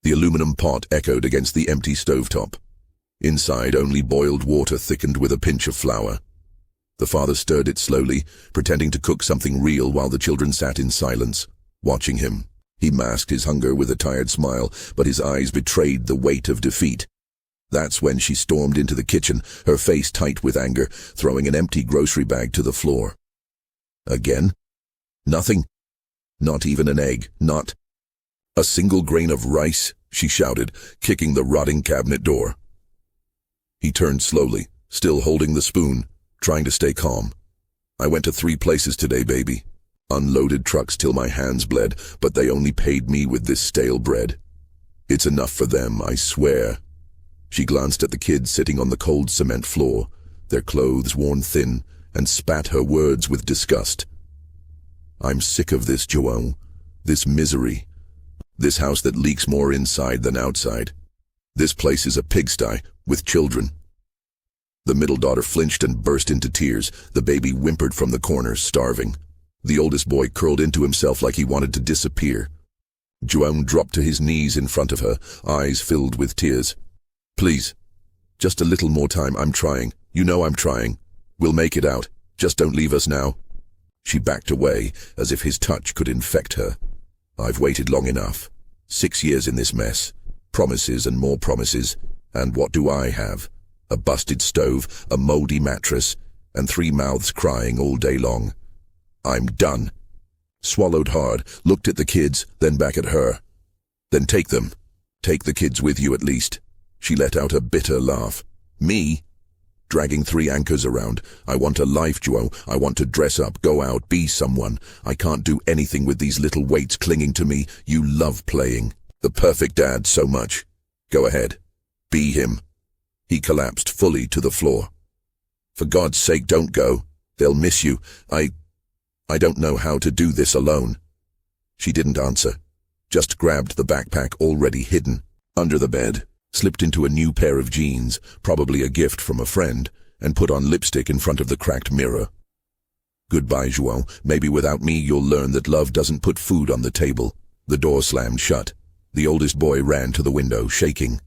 The aluminum pot echoed against the empty stovetop. Inside, only boiled water thickened with a pinch of flour. The father stirred it slowly, pretending to cook something real while the children sat in silence, watching him. He masked his hunger with a tired smile, but his eyes betrayed the weight of defeat. That's when she stormed into the kitchen, her face tight with anger, throwing an empty grocery bag to the floor. Again? Nothing. Not even an egg. Not a single grain of rice, she shouted, kicking the rotting cabinet door. He turned slowly, still holding the spoon, trying to stay calm. I went to 3 places today, baby. Unloaded trucks till my hands bled, but they only paid me with this stale bread. It's enough for them, I swear. She glanced at the kids sitting on the cold cement floor, their clothes worn thin, and spat her words with disgust. I'm sick of this, João. This misery. This house that leaks more inside than outside. This place is a pigsty, with children. The middle daughter flinched and burst into tears. The baby whimpered from the corner, starving. The oldest boy curled into himself like he wanted to disappear. João dropped to his knees in front of her, eyes filled with tears. Please, just a little more time. I'm trying. You know I'm trying. We'll make it out. Just don't leave us now. She backed away, as if his touch could infect her. I've waited long enough. 6 years in this mess. Promises and more promises. And what do I have? A busted stove, a moldy mattress, and 3 mouths crying all day long. I'm done. Swallowed hard, looked at the kids, then back at her. Then take them. Take the kids with you at least. She let out a bitter laugh. Me? Dragging 3 anchors around. I want a life, João. I want to dress up, go out, be someone. I can't do anything with these little weights clinging to me. You love playing. The perfect dad so much. Go ahead. Be him. He collapsed fully to the floor. For God's sake, don't go. They'll miss you. I don't know how to do this alone. She didn't answer. Just grabbed the backpack already hidden under the bed, slipped into a new pair of jeans, probably a gift from a friend, and put on lipstick in front of the cracked mirror. Goodbye, João. Maybe without me you'll learn that love doesn't put food on the table. The door slammed shut. The oldest boy ran to the window, shaking.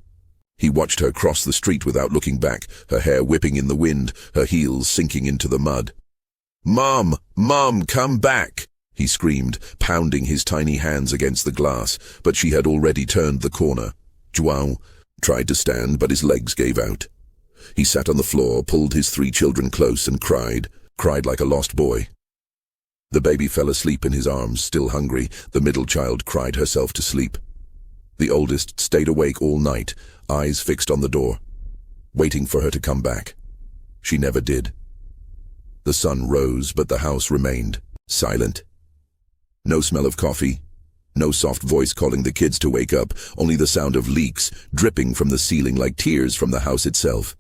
He watched her cross the street without looking back, her hair whipping in the wind, her heels sinking into the mud. Mom! Mom, come back! He screamed, pounding his tiny hands against the glass, but she had already turned the corner. João tried to stand, but his legs gave out. He sat on the floor, pulled his 3 children close and cried like a lost boy. The baby fell asleep in his arms, still hungry. The middle child cried herself to sleep. The oldest stayed awake all night, eyes fixed on the door, waiting for her to come back. She never did. The sun rose, but the house remained silent. No smell of coffee, no soft voice calling the kids to wake up, only the sound of leaks dripping from the ceiling like tears from the house itself.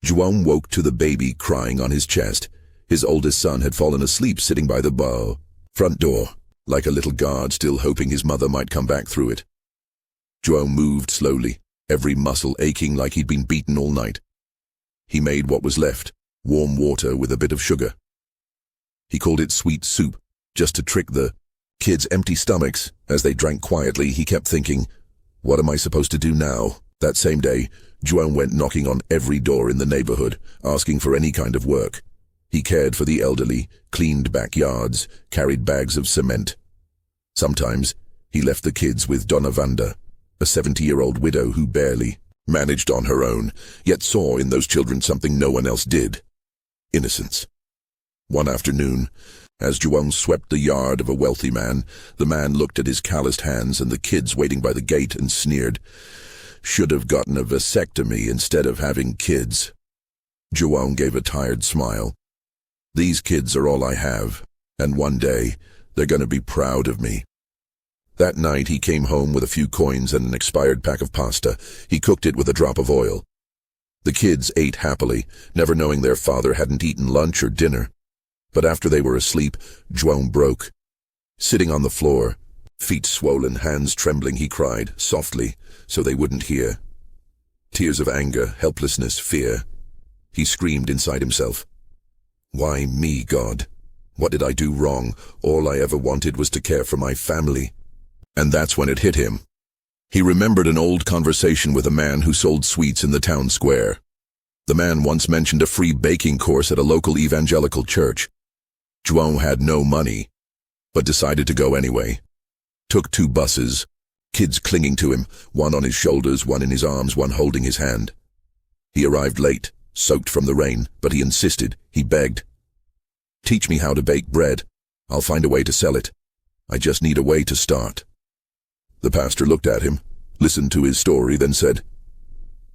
João woke to the baby crying on his chest. His oldest son had fallen asleep sitting by the front door, like a little guard still hoping his mother might come back through it. João moved slowly, every muscle aching like he'd been beaten all night. He made what was left, warm water with a bit of sugar. He called it sweet soup, just to trick the kids' empty stomachs. As they drank quietly, he kept thinking, what am I supposed to do now? That same day, João went knocking on every door in the neighborhood, asking for any kind of work. He cared for the elderly, cleaned backyards, carried bags of cement. Sometimes, he left the kids with Dona Wanda, a 70-year-old widow who barely managed on her own, yet saw in those children something no one else did. Innocence. One afternoon, as João swept the yard of a wealthy man, the man looked at his calloused hands and the kids waiting by the gate and sneered, "Should have gotten a vasectomy instead of having kids." João gave a tired smile. "These kids are all I have, and one day they're going to be proud of me." That night he came home with a few coins and an expired pack of pasta. He cooked it with a drop of oil. The kids ate happily, never knowing their father hadn't eaten lunch or dinner. But after they were asleep, João broke. Sitting on the floor, feet swollen, hands trembling, he cried, softly, so they wouldn't hear. Tears of anger, helplessness, fear. He screamed inside himself. Why me, God? What did I do wrong? All I ever wanted was to care for my family. And that's when it hit him. He remembered an old conversation with a man who sold sweets in the town square. The man once mentioned a free baking course at a local evangelical church. João had no money, but decided to go anyway. Took 2 buses, kids clinging to him, one on his shoulders, one in his arms, one holding his hand. He arrived late, soaked from the rain, but he insisted, he begged. "Teach me how to bake bread. I'll find a way to sell it. I just need a way to start." The pastor looked at him, listened to his story, then said,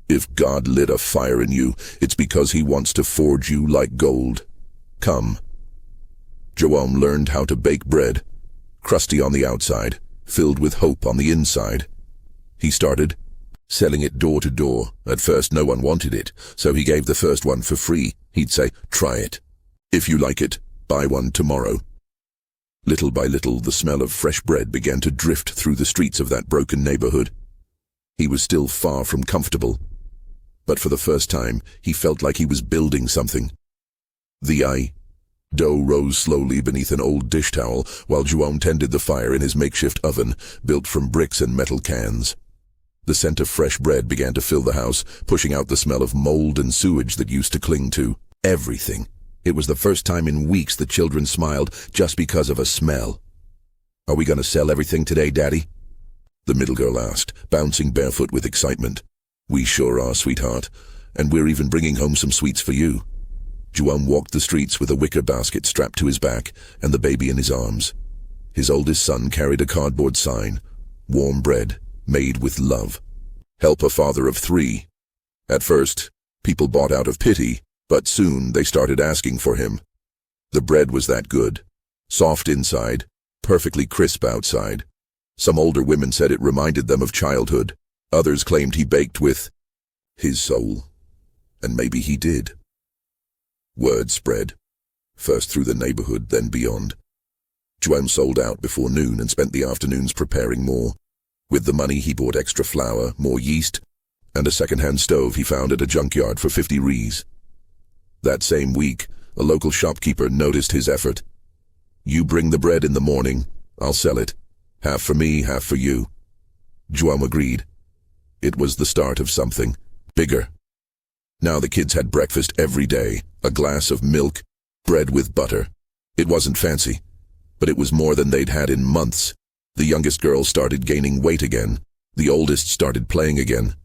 "If God lit a fire in you, it's because he wants to forge you like gold. Come." João learned how to bake bread, crusty on the outside, filled with hope on the inside. He started selling it door to door. At first no one wanted it, so he gave the first one for free. He'd say, "Try it. If you like it, buy one tomorrow." Little by little, the smell of fresh bread began to drift through the streets of that broken neighborhood. He was still far from comfortable, but for the first time, he felt like he was building something. The dough rose slowly beneath an old dish towel while João tended the fire in his makeshift oven, built from bricks and metal cans. The scent of fresh bread began to fill the house, pushing out the smell of mold and sewage that used to cling to everything. It was the first time in weeks the children smiled just because of a smell. "Are we going to sell everything today, Daddy?" the middle girl asked, bouncing barefoot with excitement. "We sure are, sweetheart, and we're even bringing home some sweets for you." João walked the streets with a wicker basket strapped to his back and the baby in his arms. His oldest son carried a cardboard sign, "Warm bread, made with love. Help a father of 3. At first, people bought out of pity, but soon they started asking for him. The bread was that good, soft inside, perfectly crisp outside. Some older women said it reminded them of childhood. Others claimed he baked with his soul. And maybe he did. Word spread, first through the neighborhood, then beyond. João sold out before noon and spent the afternoons preparing more. With the money, he bought extra flour, more yeast, and a second-hand stove he found at a junkyard for 50 reais. That same week, a local shopkeeper noticed his effort. "You bring the bread in the morning, I'll sell it. Half for me, half for you." João agreed. It was the start of something bigger. Now the kids had breakfast every day, a glass of milk, bread with butter. It wasn't fancy, but it was more than they'd had in months. The youngest girl started gaining weight again. The oldest started playing again.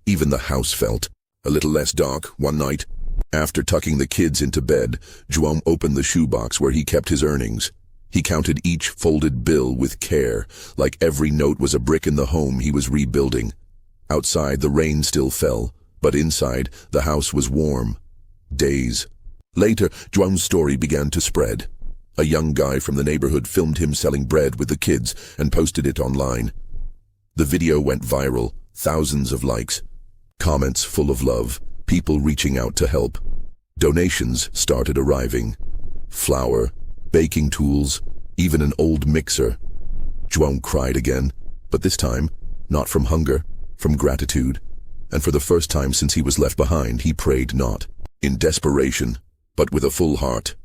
Even the house felt a little less dark one night. After tucking the kids into bed, João opened the shoebox where he kept his earnings. He counted each folded bill with care, like every note was a brick in the home he was rebuilding. Outside, the rain still fell, but inside, the house was warm. Days later, João's story began to spread. A young guy from the neighborhood filmed him selling bread with the kids and posted it online. The video went viral, thousands of likes, comments full of love, people reaching out to help. Donations started arriving. Flour, baking tools, even an old mixer. João cried again, but this time, not from hunger, from gratitude. And for the first time since he was left behind, he prayed not in desperation, but with a full heart.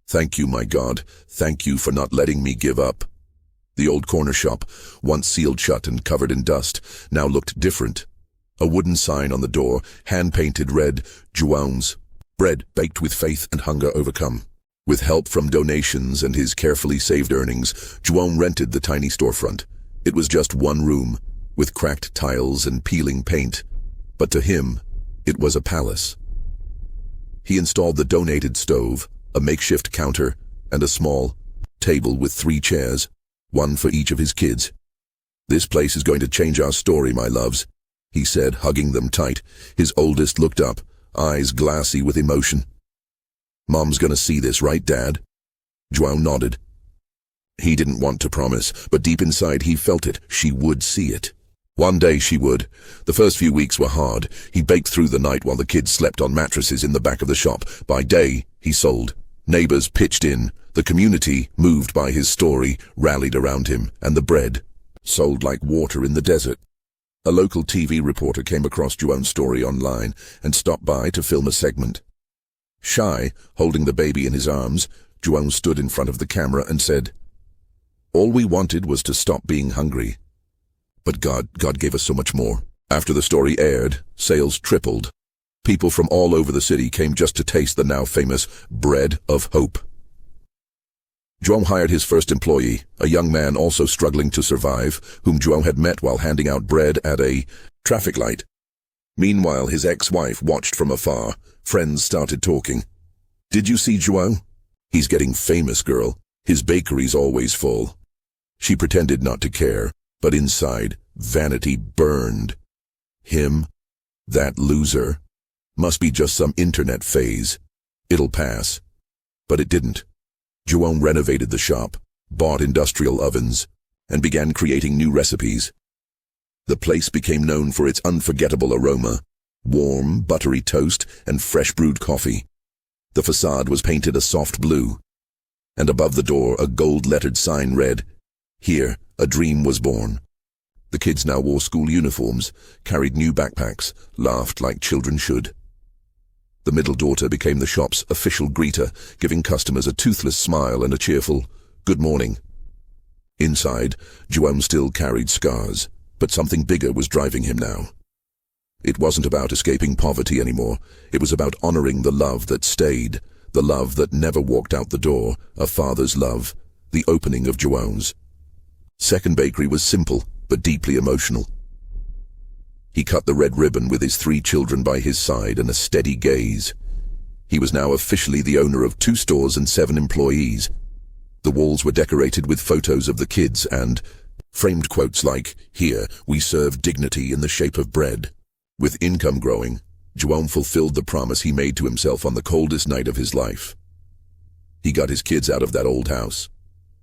"Thank you, my God. Thank you for not letting me give up." The old corner shop, once sealed shut and covered in dust, now looked different. A wooden sign on the door, hand-painted, read, "João's bread baked with faith and hunger overcome." With help from donations and his carefully saved earnings, João rented the tiny storefront. It was just one room, with cracked tiles and peeling paint. But to him, it was a palace. He installed the donated stove, a makeshift counter, and a small table with 3 chairs, one for each of his kids. "This place is going to change our story, my loves," he said, hugging them tight. His oldest looked up, eyes glassy with emotion. "Mom's gonna see this, right, Dad?" João nodded. He didn't want to promise, but deep inside he felt it. She would see it. One day she would. The first few weeks were hard. He baked through the night while the kids slept on mattresses in the back of the shop. By day, he sold. Neighbors pitched in. The community, moved by his story, rallied around him, and the bread sold like water in the desert. A local TV reporter came across João's story online and stopped by to film a segment. Shy, holding the baby in his arms, João stood in front of the camera and said, "All we wanted was to stop being hungry. But God gave us so much more. After the story aired, sales tripled. People from all over the city came just to taste the now famous bread of hope. João hired his first employee, a young man also struggling to survive, whom João had met while handing out bread at a traffic light. Meanwhile, his ex-wife watched from afar. Friends started talking. "Did you see João? He's getting famous, girl. His bakery's always full." She pretended not to care, but inside, vanity burned. Him? That loser? Must be just some internet phase. It'll pass. But it didn't. João renovated the shop, bought industrial ovens, and began creating new recipes. The place became known for its unforgettable aroma, warm, buttery toast, and fresh brewed coffee. The facade was painted a soft blue, and above the door a gold-lettered sign read, "Here, a dream was born." The kids now wore school uniforms, carried new backpacks, laughed like children should. The middle daughter became the shop's official greeter, giving customers a toothless smile and a cheerful, "Good morning." Inside, João still carried scars, but something bigger was driving him now. It wasn't about escaping poverty anymore. It was about honoring the love that stayed, the love that never walked out the door, a father's love, the opening of João's. Second Bakery was simple, but deeply emotional. He cut the red ribbon with his 3 children by his side and a steady gaze. He was now officially the owner of 2 stores and 7 employees. The walls were decorated with photos of the kids and framed quotes like, "Here, we serve dignity in the shape of bread." With income growing, João fulfilled the promise he made to himself on the coldest night of his life. He got his kids out of that old house.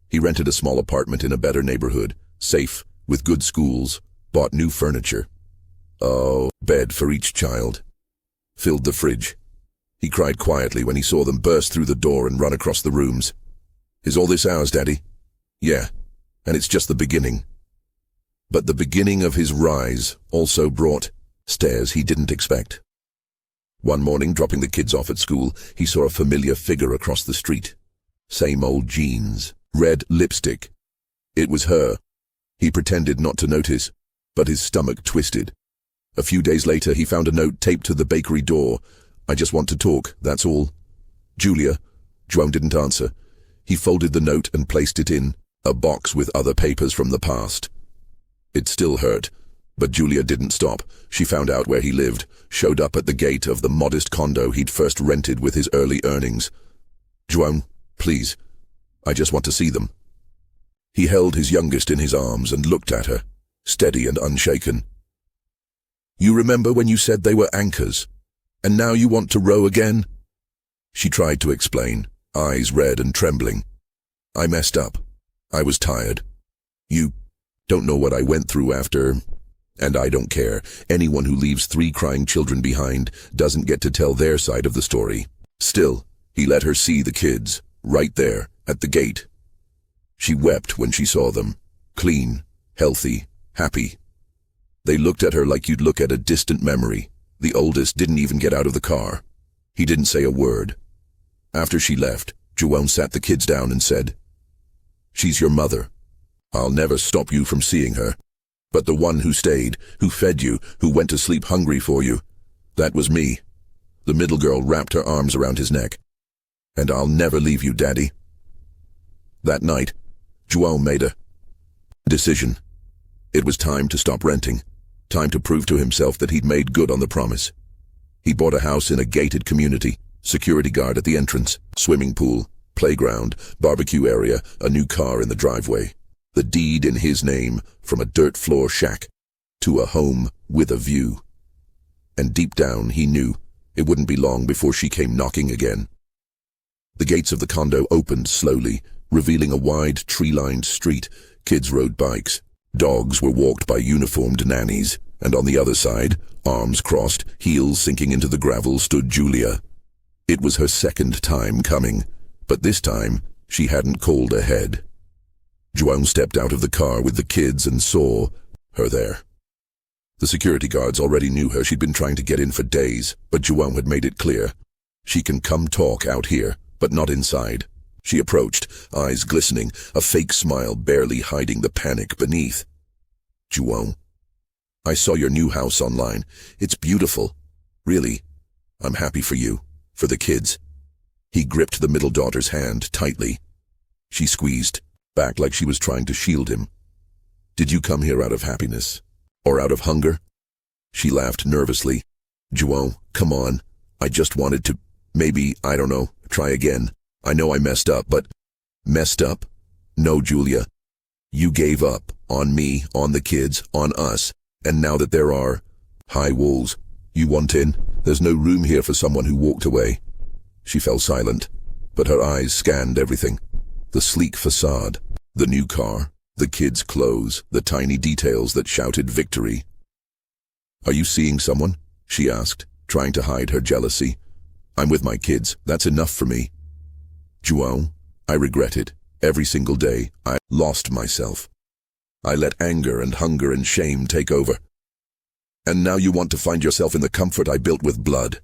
He rented a small apartment in a better neighborhood, safe, with good schools, bought new furniture. Oh, bed for each child. Filled the fridge. He cried quietly when he saw them burst through the door and run across the rooms. "Is all this ours, Daddy?" "Yeah, and it's just the beginning." But the beginning of his rise also brought stairs he didn't expect. One morning, dropping the kids off at school, he saw a familiar figure across the street. Same old jeans, red lipstick. It was her. He pretended not to notice, but his stomach twisted. A few days later, he found a note taped to the bakery door. "I just want to talk, that's all." "Julia?" João didn't answer. He folded the note and placed it in a box with other papers from the past. It still hurt, but Julia didn't stop. She found out where he lived, showed up at the gate of the modest condo he'd first rented with his early earnings. "João, please, I just want to see them." He held his youngest in his arms and looked at her, steady and unshaken. "You remember when you said they were anchors, and now you want to row again?" She tried to explain, eyes red and trembling. "I messed up. I was tired. You don't know what I went through after, and I don't care. Anyone who leaves 3 crying children behind doesn't get to tell their side of the story." Still, he let her see the kids, right there, at the gate. She wept when she saw them, clean, healthy, happy. They looked at her like you'd look at a distant memory. The oldest didn't even get out of the car. He didn't say a word. After she left, João sat the kids down and said, "She's your mother. I'll never stop you from seeing her. But the one who stayed, who fed you, who went to sleep hungry for you, that was me." The middle girl wrapped her arms around his neck. "And I'll never leave you, Daddy." That night, João made a decision. It was time to stop renting. Time to prove to himself that he'd made good on the promise. He bought a house in a gated community, security guard at the entrance, swimming pool, playground, barbecue area, a new car in the driveway. The deed in his name, from a dirt floor shack to a home with a view. And deep down he knew it wouldn't be long before she came knocking again. The gates of the condo opened slowly, revealing a wide tree-lined street. Kids rode bikes. Dogs were walked by uniformed nannies, and on the other side, arms crossed, heels sinking into the gravel, stood Julia. It was her second time coming, but this time she hadn't called ahead. João stepped out of the car with the kids and saw her there. The security guards already knew her. She'd been trying to get in for days, but João had made it clear. She can come talk out here, but not inside. She approached, eyes glistening, a fake smile barely hiding the panic beneath. Juwon, I saw your new house online. It's beautiful. Really, I'm happy for you, for the kids. He gripped the middle daughter's hand tightly. She squeezed back like she was trying to shield him. Did you come here out of happiness? Or out of hunger? She laughed nervously. Juwon, come on. I just wanted to, maybe, I don't know, try again. I know I messed up, but... Messed up? No, Julia. You gave up. On me, on the kids, on us. And now that there are high walls, you want in? There's no room here for someone who walked away. She fell silent, but her eyes scanned everything. The sleek facade, the new car, the kids' clothes, the tiny details that shouted victory. Are you seeing someone? She asked, trying to hide her jealousy. I'm with my kids. That's enough for me. Juwon, I regret it. Every single day, I lost myself. I let anger and hunger and shame take over. And now you want to find yourself in the comfort I built with blood.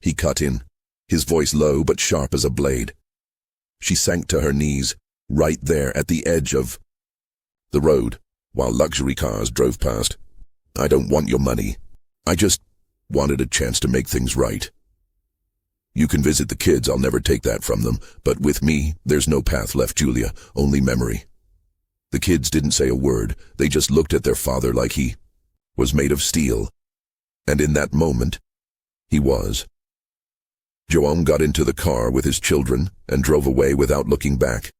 He cut in, his voice low but sharp as a blade. She sank to her knees, right there at the edge of the road, while luxury cars drove past. I don't want your money. I just wanted a chance to make things right. You can visit the kids, I'll never take that from them, but with me, there's no path left, Julia, only memory. The kids didn't say a word, they just looked at their father like he was made of steel. And in that moment, he was. Juwon got into the car with his children and drove away without looking back.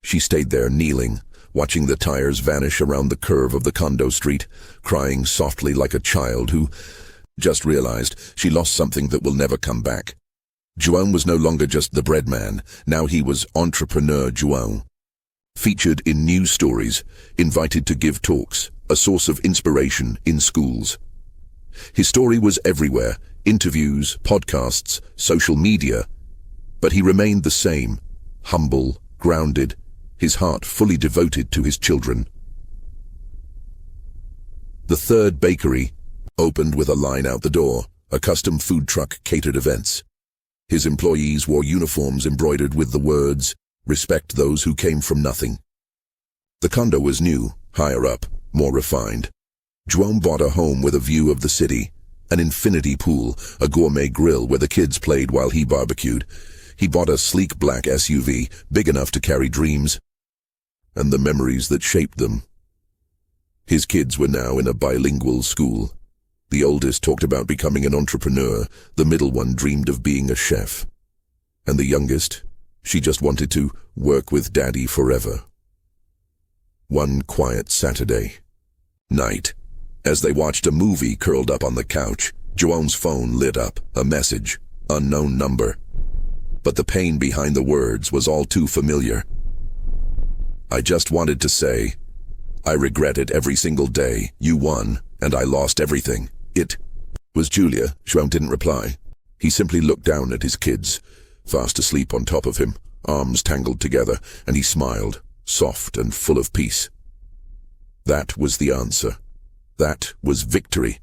She stayed there kneeling, watching the tires vanish around the curve of the condo street, crying softly like a child who just realized she lost something that will never come back. Juwon was no longer just the bread man, now he was entrepreneur Juwon. Featured in news stories, invited to give talks, a source of inspiration in schools. His story was everywhere, interviews, podcasts, social media, but he remained the same, humble, grounded, his heart fully devoted to his children. The third bakery opened with a line out the door, a custom food truck catered events. His employees wore uniforms embroidered with the words, "Respect those who came from nothing." The condo was new, higher up, more refined. Juwon bought a home with a view of the city, an infinity pool, a gourmet grill where the kids played while he barbecued. He bought a sleek black SUV, big enough to carry dreams, and the memories that shaped them. His kids were now in a bilingual school. The oldest talked about becoming an entrepreneur, the middle one dreamed of being a chef. And the youngest, she just wanted to work with Daddy forever. One quiet Saturday night, as they watched a movie curled up on the couch, Juwon's phone lit up, a message, unknown number. But the pain behind the words was all too familiar. I just wanted to say, I regret it every single day. You won, and I lost everything. It was Julia. Juwon didn't reply. He simply looked down at his kids, fast asleep on top of him, arms tangled together, and he smiled, soft and full of peace. That was the answer. That was victory.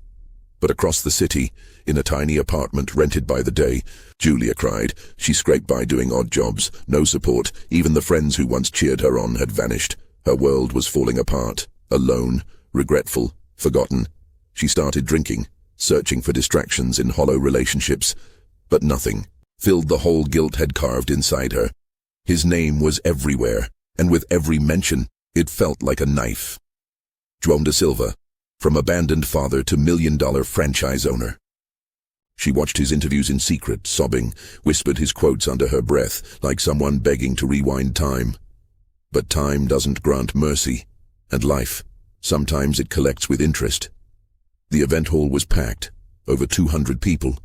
But across the city, in a tiny apartment rented by the day, Julia cried. She scraped by doing odd jobs, no support. Even the friends who once cheered her on had vanished. Her world was falling apart, alone, regretful, forgotten. She started drinking, searching for distractions in hollow relationships, but nothing filled the hole guilt had carved inside her. His name was everywhere, and with every mention, it felt like a knife. Juwon da Silva, from abandoned father to million-dollar franchise owner. She watched his interviews in secret, sobbing, whispered his quotes under her breath, like someone begging to rewind time. But time doesn't grant mercy, and life, sometimes it collects with interest. The event hall was packed, over 200 people.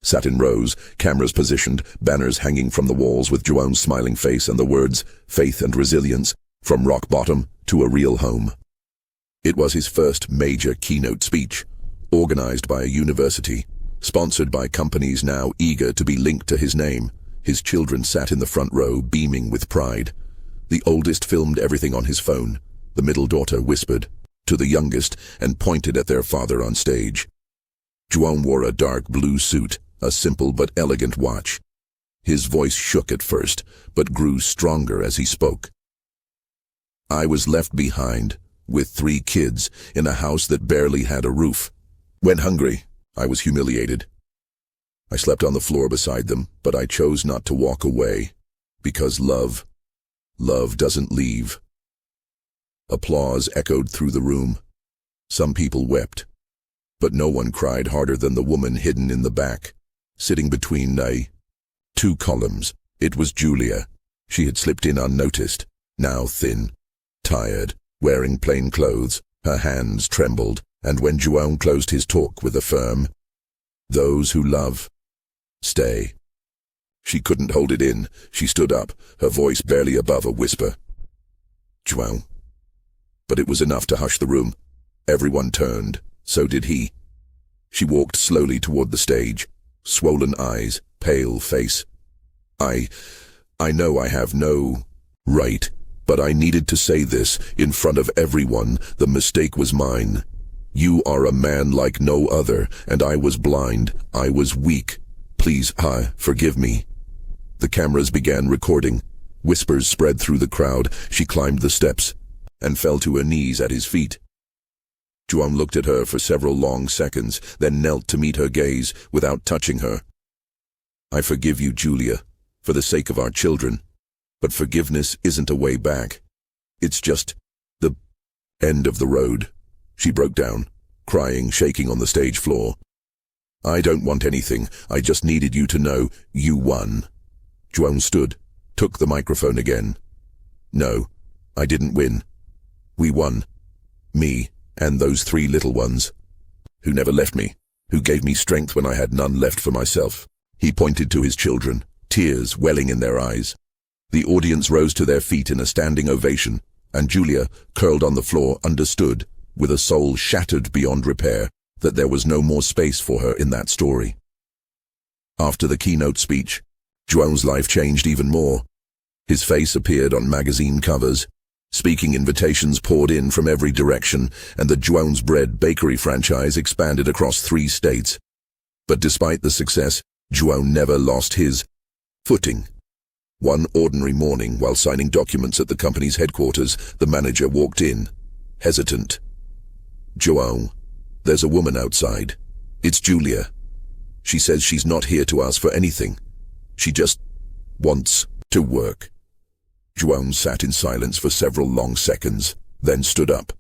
Sat in rows, cameras positioned, banners hanging from the walls with Juwon's smiling face and the words, faith and resilience, from rock bottom to a real home. It was his first major keynote speech, organized by a university, sponsored by companies now eager to be linked to his name. His children sat in the front row, beaming with pride. The oldest filmed everything on his phone. The middle daughter whispered to the youngest and pointed at their father on stage. Juwon wore a dark blue suit, a simple but elegant watch. His voice shook at first, but grew stronger as he spoke. I was left behind, with 3 kids, in a house that barely had a roof. When hungry, I was humiliated. I slept on the floor beside them, but I chose not to walk away, because love doesn't leave. Applause echoed through the room. Some people wept, but no one cried harder than the woman hidden in the back, sitting between 2 columns. It was Julia. She had slipped in unnoticed, now thin, tired, wearing plain clothes. Her hands trembled, and when João closed his talk with a firm, "Those who love, stay." She couldn't hold it in. She stood up, her voice barely above a whisper. "João." But it was enough to hush the room. Everyone turned. So did he. She walked slowly toward the stage, swollen eyes, pale face. I know I have no right, but I needed to say this in front of everyone. The mistake was mine. You are a man like no other, and I was blind. I was weak. Please, forgive me. The cameras began recording. Whispers spread through the crowd. She climbed the steps and fell to her knees at his feet. João looked at her for several long seconds, then knelt to meet her gaze without touching her. "I forgive you, Julia, for the sake of our children. But forgiveness isn't a way back. It's just the end of the road." She broke down, crying, shaking on the stage floor. "I don't want anything. I just needed you to know you won." João stood, took the microphone again. "No, I didn't win. We won. Me and those 3 little ones, who never left me, who gave me strength when I had none left for myself." He pointed to his children, tears welling in their eyes. The audience rose to their feet in a standing ovation, and Julia, curled on the floor, understood, with a soul shattered beyond repair, that there was no more space for her in that story. After the keynote speech, João's life changed even more. His face appeared on magazine covers. Speaking invitations poured in from every direction, and the João's Bread bakery franchise expanded across 3 states. But despite the success, João never lost his footing. One ordinary morning, while signing documents at the company's headquarters, the manager walked in, hesitant. "João, there's a woman outside. It's Julia. She says she's not here to ask for anything. She just wants to work." João sat in silence for several long seconds, then stood up.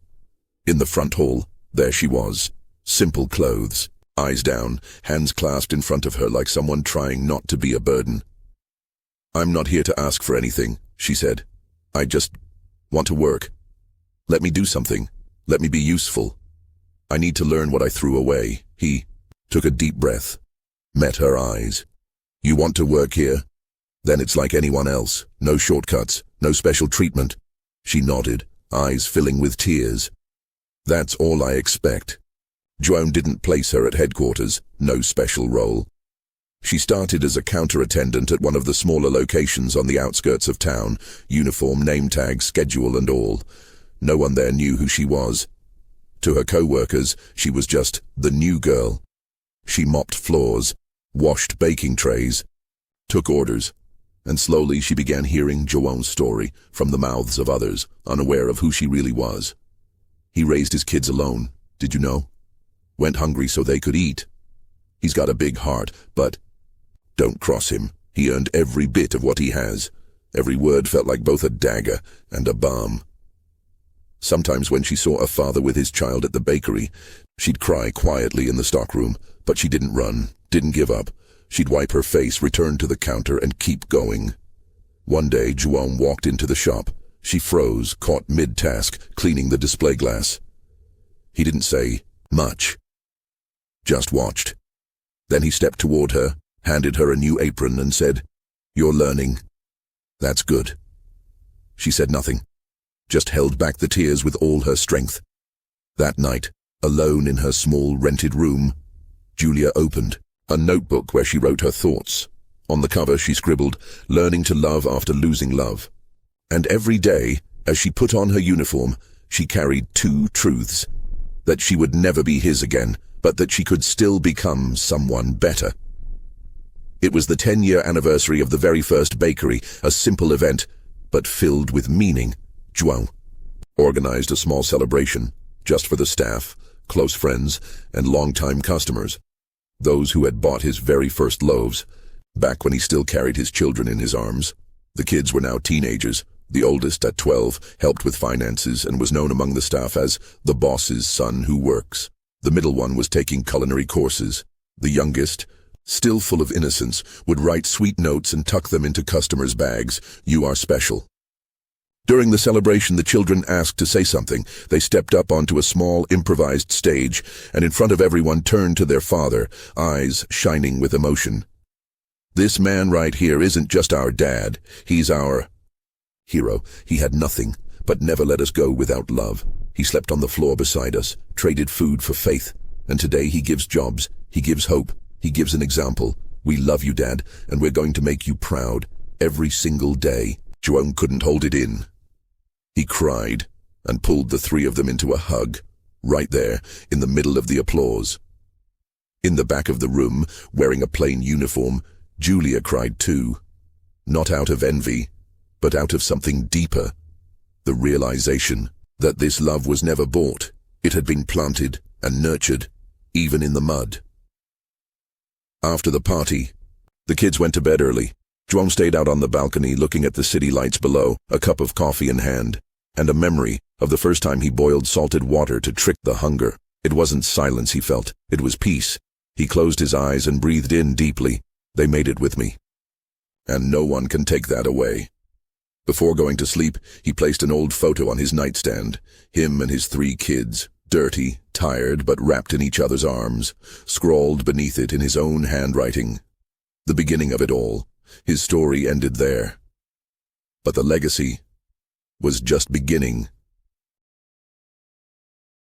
In the front hall, there she was, simple clothes, eyes down, hands clasped in front of her like someone trying not to be a burden. "I'm not here to ask for anything," she said. "I just want to work. Let me do something. Let me be useful. I need to learn what I threw away." He took a deep breath, met her eyes. "You want to work here? Then it's like anyone else. No shortcuts, no special treatment." She nodded, eyes filling with tears. "That's all I expect." João didn't place her at headquarters, no special role. She started as a counter-attendant at one of the smaller locations on the outskirts of town, uniform, name tag, schedule and all. No one there knew who she was. To her co-workers, she was just the new girl. She mopped floors, washed baking trays, took orders, and slowly she began hearing João's story from the mouths of others, unaware of who she really was. He raised his kids alone, did you know? Went hungry so they could eat. He's got a big heart, but don't cross him. He earned every bit of what he has. Every word felt like both a dagger and a balm. Sometimes when she saw a father with his child at the bakery, she'd cry quietly in the stockroom, but she didn't run, didn't give up. She'd wipe her face, return to the counter, and keep going. One day, João walked into the shop. She froze, caught mid-task, cleaning the display glass. He didn't say much, just watched. Then he stepped toward her, handed her a new apron, and said, "You're learning. That's good." She said nothing, just held back the tears with all her strength. That night, alone in her small rented room, Julia opened a notebook where she wrote her thoughts. On the cover she scribbled, "Learning to love after losing love." And every day, as she put on her uniform, she carried two truths: that she would never be his again, but that she could still become someone better. It was the 10-year anniversary of the very first bakery, a simple event, but filled with meaning. João organized a small celebration, just for the staff, close friends, and long-time customers, those who had bought his very first loaves, back when he still carried his children in his arms. The kids were now teenagers. The oldest, at 12, helped with finances and was known among the staff as the boss's son who works. The middle one was taking culinary courses. The youngest, still full of innocence, would write sweet notes and tuck them into customers' bags. "You are special." During the celebration, the children asked to say something. They stepped up onto a small, improvised stage, and in front of everyone turned to their father, eyes shining with emotion. "This man right here isn't just our dad. He's our hero. He had nothing, but never let us go without love. He slept on the floor beside us, traded food for faith, and today he gives jobs, he gives hope, he gives an example. We love you, Dad, and we're going to make you proud, every single day." Joan couldn't hold it in. He cried and pulled the three of them into a hug, right there, in the middle of the applause. In the back of the room, wearing a plain uniform, Julia cried too. Not out of envy, but out of something deeper. The realization that this love was never bought. It had been planted and nurtured, even in the mud. After the party, the kids went to bed early. Joan stayed out on the balcony looking at the city lights below, a cup of coffee in hand, and a memory of the first time he boiled salted water to trick the hunger. It wasn't silence he felt, it was peace. He closed his eyes and breathed in deeply. They made it with me. And no one can take that away. Before going to sleep, he placed an old photo on his nightstand, him and his 3 kids, dirty, tired, but wrapped in each other's arms, scrawled beneath it in his own handwriting. The beginning of it all. His story ended there. But the legacy was just beginning.